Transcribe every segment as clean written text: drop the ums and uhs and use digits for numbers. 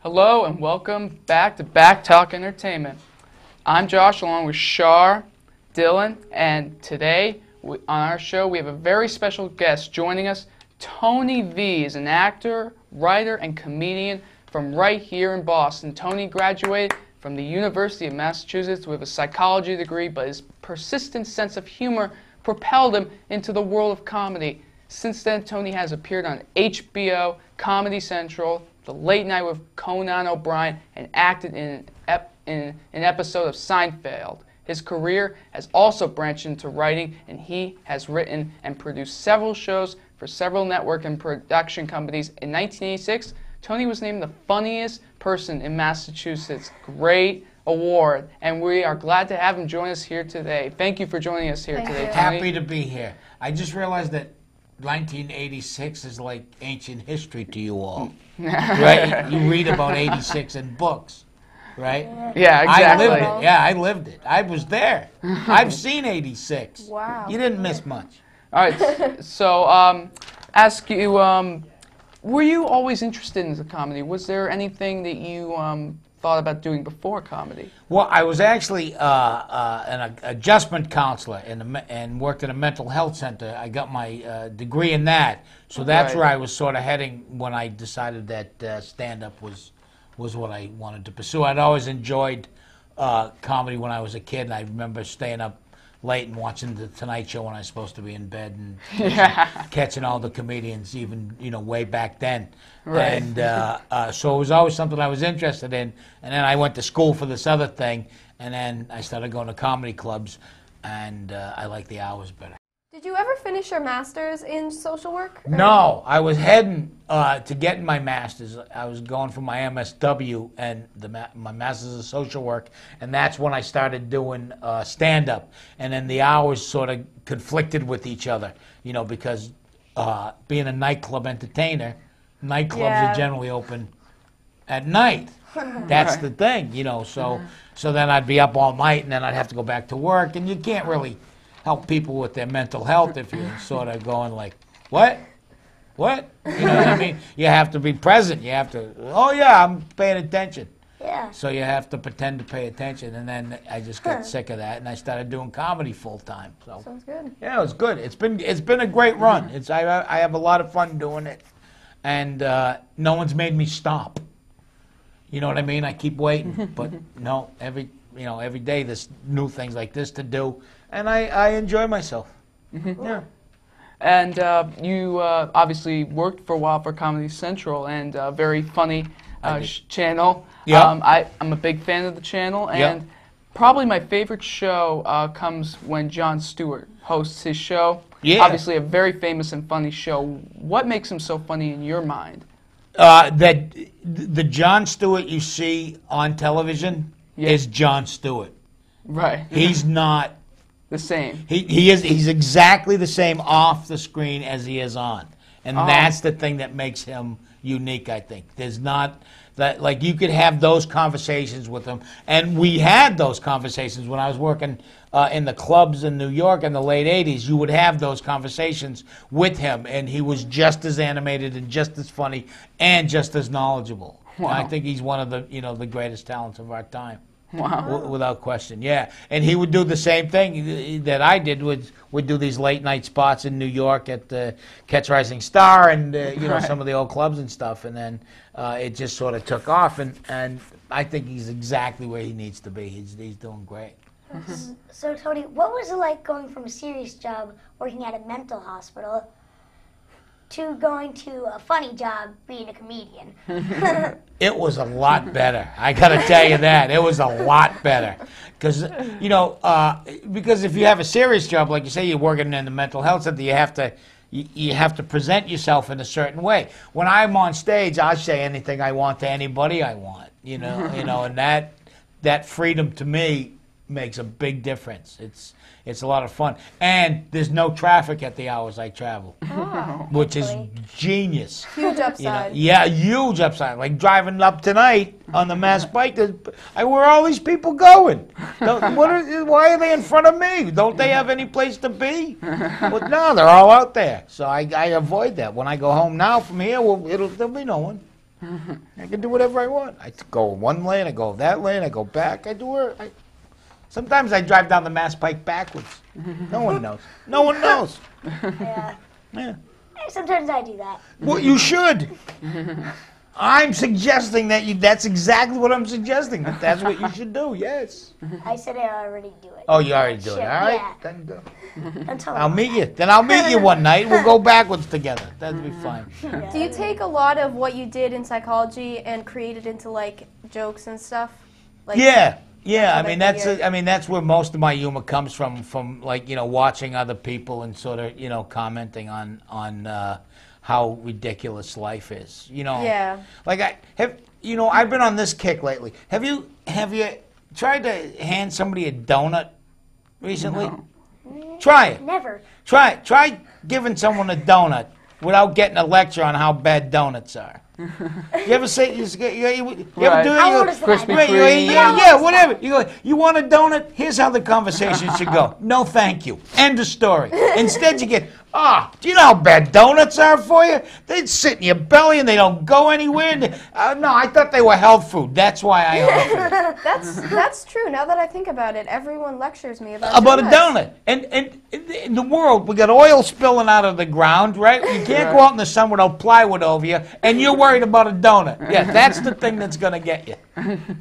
Hello and welcome back to Back Talk Entertainment. I'm Josh along with Char, Dylan, and today on our show we have a very special guest joining us. Tony V is an actor, writer, and comedian from right here in Boston. Tony graduated from the University of Massachusetts with a psychology degree, but his persistent sense of humor propelled him into the world of comedy. Since then, Tony has appeared on HBO, Comedy Central, The Late Night with Conan O'Brien, and acted in an episode of Seinfeld. His career has also branched into writing, and he has written and produced several shows for several network and production companies. In 1986, Tony was named the funniest person in Massachusetts. Great award, and we are glad to have him join us here today. Thank you for joining us here today, Tony. Happy to be here. I just realized that 1986 is like ancient history to you all, right? You read about 86 in books, right? Yeah, exactly. I lived it. Yeah, I lived it. I was there. I've seen 86. Wow. You didn't miss much. All right, so ask you, were you always interested in the comedy? Was there anything that you thought about doing before comedy? Well, I was actually an adjustment counselor and worked in a mental health center. I got my degree in that, so that's where I was sort of heading when I decided that stand-up was what I wanted to pursue. I'd always enjoyed comedy when I was a kid, and I remember staying up late and watching the Tonight Show when I was supposed to be in bed and catching all the comedians, even way back then. Right. And so it was always something I was interested in. And then I went to school for this other thing, and then I started going to comedy clubs, and I like the hours better. Did you ever finish your master's in social work? No, I was heading to getting my master's. I was going for my MSW and my master's in social work, and that's when I started doing stand-up. And then the hours sort of conflicted with each other, because being a nightclub entertainer, nightclubs are generally open at night. That's the thing, So then I'd be up all night, and then I'd have to go back to work, and you can't really help people with their mental health if you're sort of going like, what? You know what I mean? You have to be present. You have to, oh yeah, I'm paying attention. Yeah. So you have to pretend to pay attention. And then I just got sick of that, and I started doing comedy full time. So Sounds good. yeah, it was good. It's been a great run. I have a lot of fun doing it, and no one's made me stop. You know what I mean? I keep waiting, but no, every day there's new things like this to do. And I enjoy myself. Yeah. And you obviously worked for a while for Comedy Central and a very funny channel. Yeah. I'm a big fan of the channel, and probably my favorite show comes when Jon Stewart hosts his show. Yeah. Obviously a very famous and funny show. What makes him so funny in your mind? That the Jon Stewart you see on television is Jon Stewart. Right. He's not the same. He's exactly the same off the screen as he is on. And that's the thing that makes him unique, I think. There's not that, like, you could have those conversations with him. And we had those conversations when I was working in the clubs in New York in the late 80s. You would have those conversations with him, and he was just as animated and just as funny and just as knowledgeable. Wow. And I think he's one of the, the greatest talents of our time. Wow. Without question, yeah. And he would do the same thing that I did. Would do these late night spots in New York at the Catch Rising Star and some of the old clubs and stuff. And then it just sort of took off. And I think he's exactly where he needs to be. He's doing great. So Tony, what was it like going from a serious job working at a mental hospital to going to a funny job being a comedian? It was a lot better. I got to tell you that. It was a lot better. Because if you have a serious job, like you say, you're working in the mental health center, you have to present yourself in a certain way. When I'm on stage, I say anything I want to anybody I want, and that freedom to me makes a big difference. It's a lot of fun. And there's no traffic at the hours I travel, which is genius. Huge upside. Yeah, huge upside. Like driving up tonight on the Mass Bike, where are all these people going? Why are they in front of me? Don't they have any place to be? Well, no, they're all out there. So I avoid that. When I go home now from here, there'll be no one. I can do whatever I want. I go one lane, I go that lane, I go back, I do it. Sometimes I drive down the Mass Pike backwards. No one knows. No one knows. Yeah. Yeah. Sometimes I do that. Well, you should. I'm suggesting that's exactly what I'm suggesting. That's what you should do, yes. I said I already do it. Oh, you already do it. Sure, All right. yeah. Then go. Until I'll meet you. Then I'll meet you one night. We'll go backwards together. That'd be fine. Do you take a lot of what you did in psychology and create it into like jokes and stuff? Like, Yeah. Yeah, That's what I figured. that's where most of my humor comes from like, watching other people and sort of, commenting on how ridiculous life is. Yeah. Like I've been on this kick lately. Have you tried to hand somebody a donut recently? No. Try it. Never. Try giving someone a donut without getting a lecture on how bad donuts are. You ever say you ever do that? How old is that? Krispy Right, Kreme. yeah, whatever. You go, you want a donut? Here's how the conversation should go. No, thank you. End of story. Instead, you get, do you know how bad donuts are for you? They sit in your belly and they don't go anywhere. No, I thought they were health food. That's why I offered it. That's true. Now that I think about it, everyone lectures me about A donuts. donut. And in the world, we got oil spilling out of the ground, right? You can't go out in the sun without plywood over you, and you're worried about a donut. Yeah, that's the thing that's going to get you.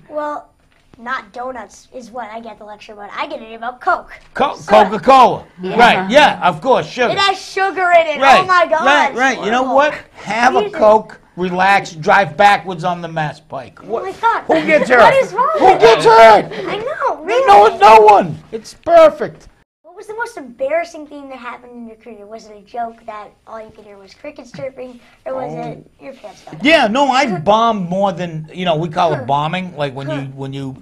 Well, not donuts is what I get the lecture about. I get it about Coke. Coca-Cola. Right, yeah, of course, sugar. It has sugar in it. Right, Oh my God. right. You know what? Have a Jesus. Coke, relax, drive backwards on the Mass Pike. Oh my God. Who gets hurt? What is wrong? Who gets hurt? I know, really. No one. It's perfect. What was the most embarrassing thing that happened in your career? Was it a joke that all you could hear was crickets chirping, or was it your pants fell down? Yeah, no, I bombed more than we call it bombing. Like when you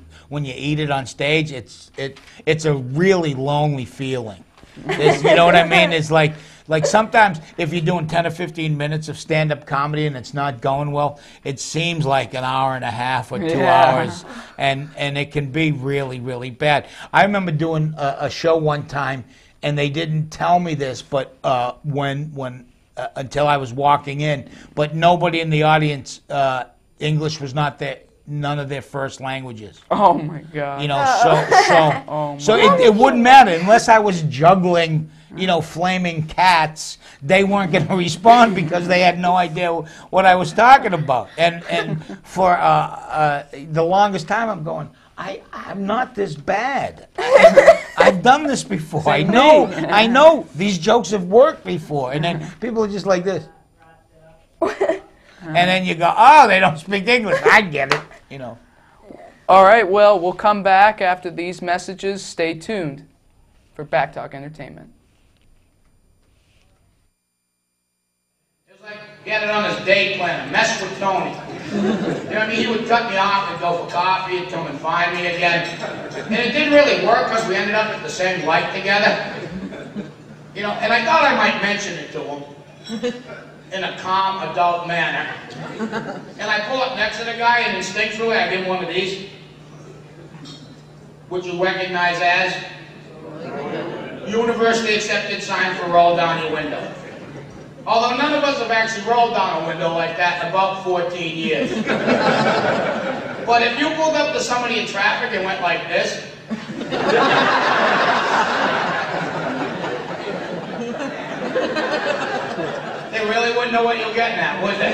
eat it on stage, it's a really lonely feeling. You know what I mean? It's like sometimes if you're doing 10 or 15 minutes of stand-up comedy and it's not going well, it seems like an hour and a half or 2 hours, and it can be really, really bad. I remember doing a show one time, and they didn't tell me this, but until I was walking in, but nobody in the audience, English was not none of their first languages. Oh my God. So it wouldn't matter unless I was juggling, flaming cats. They weren't going to respond because they had no idea what I was talking about. And for the longest time, I'm going, I'm not this bad. I've done this before. I know these jokes have worked before. And then people are just like this. And then you go, they don't speak English. I get it, All right, well, we'll come back after these messages. Stay tuned for Back Talk Entertainment. Just like get it on his day plan, mess with Tony. You know what I mean? He would cut me off and go for coffee and come and find me again. And it didn't really work because we ended up at the same light together. And I thought I might mention it to him in a calm, adult manner. And I pull up next to the guy and instinctually I give him one of these, which you recognize as universally accepted sign for roll down your window. Although none of us have actually rolled down a window like that in about 14 years. But if you pulled up to somebody in traffic and went like this, they really wouldn't know what you're getting at, would they?